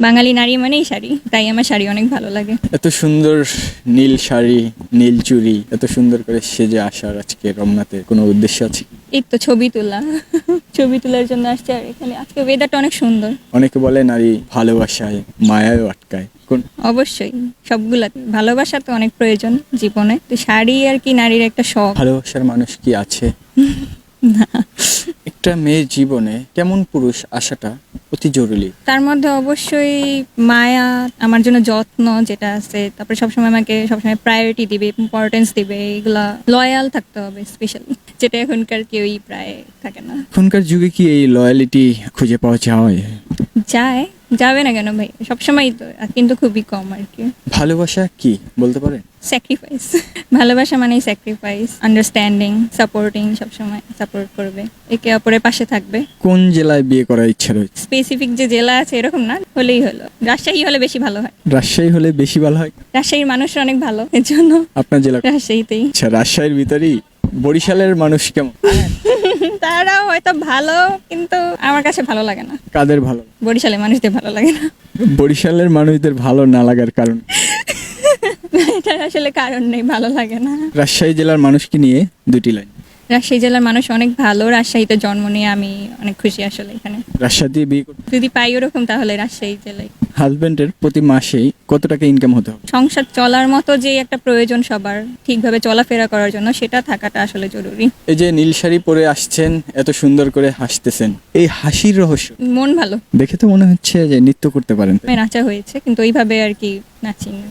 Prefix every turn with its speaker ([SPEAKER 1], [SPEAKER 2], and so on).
[SPEAKER 1] বাঙালি নারী মানেই শাড়ি, তাই আমার শাড়ি অনেক ভালো লাগে।
[SPEAKER 2] এত সুন্দর নীল শাড়ি, নীল চুড়ি, এত সুন্দর করে সেজে আসার আজকে রমনাতে কোনো উদ্দেশ্য আছে?
[SPEAKER 1] এই তো ছবি তোলা, ছবি তোলার জন্য আসছে। আর এখানে আজকে ওয়েদারটা অনেক সুন্দর।
[SPEAKER 2] অনেকে বলে নারী ভালোবাসায় মায়াও আটকায়, কোন?
[SPEAKER 1] অবশ্যই, সবগুলাতে ভালোবাসা তো অনেক প্রয়োজন জীবনে, তো শাড়ি আর কি নারীর একটা শখ।
[SPEAKER 2] ভালোবাসার মানুষ কি আছে? একটা মেয়ের জীবনে কেমন পুরুষ আসাটা অতি জরুরি?
[SPEAKER 1] তার মধ্যে অবশ্যই মায়া, আমার জন্য যত্ন যেটা আছে, তারপরে সবসময় আমাকে সবসময় প্রায়োরিটি দিবে, ইম্পর্টেন্স দিবে, এগুলা লয়াল থাকতে হবে স্পেশালি, যেটা এখনকার কেউই প্রায় থাকে না।
[SPEAKER 2] এখনকার যুগে কি এই লয়ালিটি খুঁজে পাওয়া যায়?
[SPEAKER 1] যায়, যাবে না কেন ভাই, সবসময় তো, কিন্তু খুবই কম আর কি।
[SPEAKER 2] ভালোবাসা কি বলতে পারেন?
[SPEAKER 1] স্যাক্রিফাইস, ভালোবাসা মানেই স্যাক্রিফাইস, আন্ডারস্ট্যান্ডিং, সাপোর্টিং, সবসময় সাপোর্ট করবে, একে অপরের পাশে থাকবে।
[SPEAKER 2] কোন জেলায় বিয়ে করার ইচ্ছা রয়েছে?
[SPEAKER 1] স্পেসিফিক যে জেলা আছে এরকম না, হলেই হলো। রাজশাহী হলে বেশি ভালো হয়,
[SPEAKER 2] রাজশাহী হলে বেশি ভালো হয়।
[SPEAKER 1] রাজশাহীর মানুষরা অনেক ভালো, এর জন্য
[SPEAKER 2] আপনার জেলা?
[SPEAKER 1] রাজশাহীতেই।
[SPEAKER 2] আচ্ছা, রাজশাহীর ভিতরেই। বরিশালের মানুষ কেমন?
[SPEAKER 1] তারাও হয়তো ভালো, কিন্তু আমার কাছে ভালো লাগে না।
[SPEAKER 2] কাদের ভালো?
[SPEAKER 1] বরিশালের মানুষদের ভালো লাগে না।
[SPEAKER 2] বরিশালের মানুষদের ভালো না লাগার কারণ?
[SPEAKER 1] এটা আসলে কারণ নেই, ভালো লাগে না।
[SPEAKER 2] রাজশাহী জেলার মানুষকে নিয়ে দুটি লাইন।
[SPEAKER 1] রাজশাহী জেলার মানুষ অনেক ভালো, রাজশাহীতে জন্ম নিয়ে আমি অনেক খুশি আসলে এখানে।
[SPEAKER 2] রাজশাহী বিয়ে করতে
[SPEAKER 1] যদি পাই ওরকম তাহলে রাজশাহী জেলায়।
[SPEAKER 2] হাজবেন্ডের প্রতি মাসেই কত টাকা ইনকাম হতে হবে?
[SPEAKER 1] সংসার চলার মতো যে একটা প্রয়োজন সবার, ঠিকভাবে চলাফেরা করার জন্য, সেটা থাকাটা আসলে জরুরি।
[SPEAKER 2] এই যে নীল শাড়ি পরে আসছেন, এত সুন্দর করে হাসতেছেন, এই হাসির রহস্য?
[SPEAKER 1] মন ভালো,
[SPEAKER 2] দেখে তো মনে হচ্ছে যে নৃত্য করতে পারেন।
[SPEAKER 1] নাচা হয়েছে কিন্তু ওইভাবে আর কি নাচিনি।